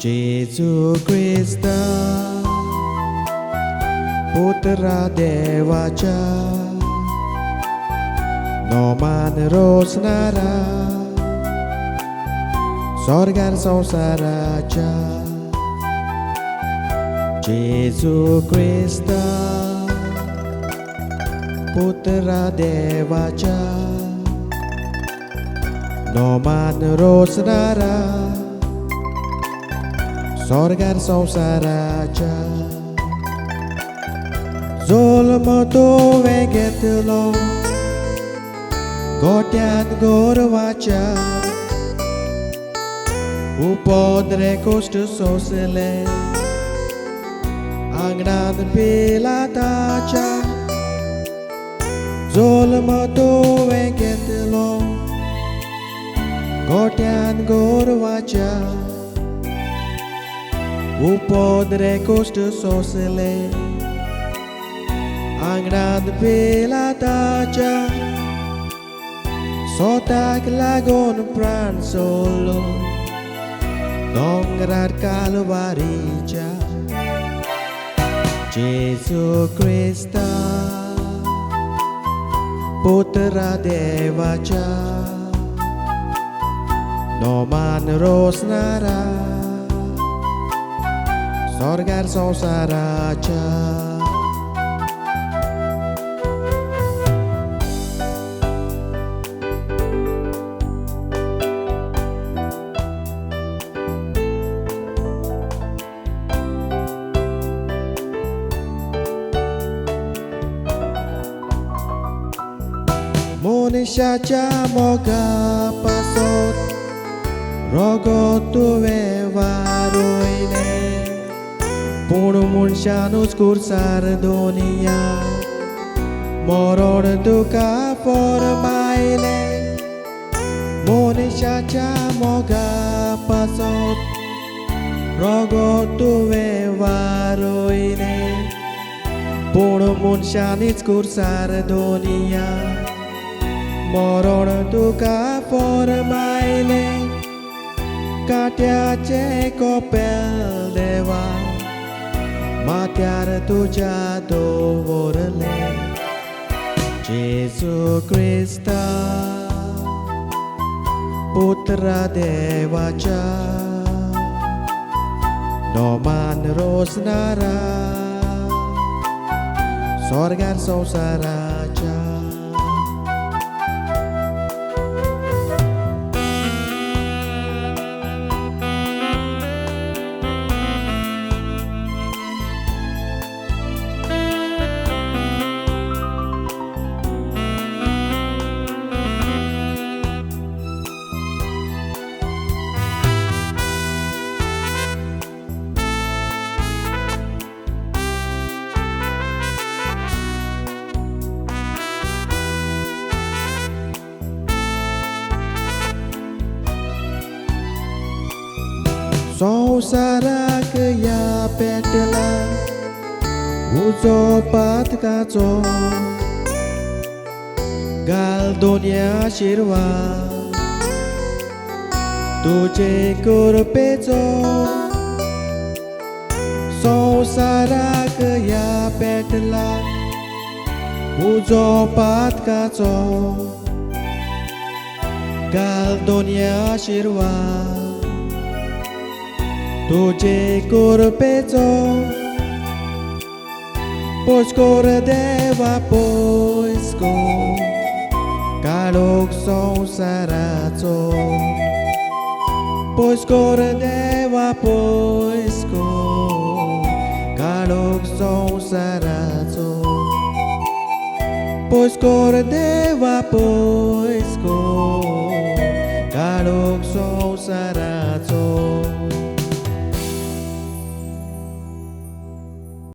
JEZU KRISTA Putra Devachea Noman Rochnnara Sorga sonvsarachea JEZU KRISTA Putra Devachea Noman Rochnnara Sorga sonvsarachea Zolm tunvem ghetlo ghotteant gorvamchea Upodre koixtt sonsle angnant pilatachea Zolm tunvem ghetlo ghotteant gorvamchea Upodre koixtt sonsle angnant pilatachea Sotak lagun prann dongrar kalvarichea JEZU KRISTA Putra Devachea Noman Rochnnara Sorga sonvsarachea Munxeancheam moga pasot rogot tunvem Munxeancheam moron duka formaile Munxeancheam moga pasot rogot tunvem Munxeancheam moron duka formaile katia kopel deva matyar tuja dovorle JEZU KRISTA Putra Devachea Noman Rochnnara Sorga sonvsarachea sonvsarachea petla uzo patkaco galdonia shirwa tuje korpeco sonvsarachea petla uzo patkaco galdonia shirwa tuje korpeco poskor deva posko kalok sonvsaraco poskor deva posko kalok sonvsaraco poskor deva posko kalok sonvsaraco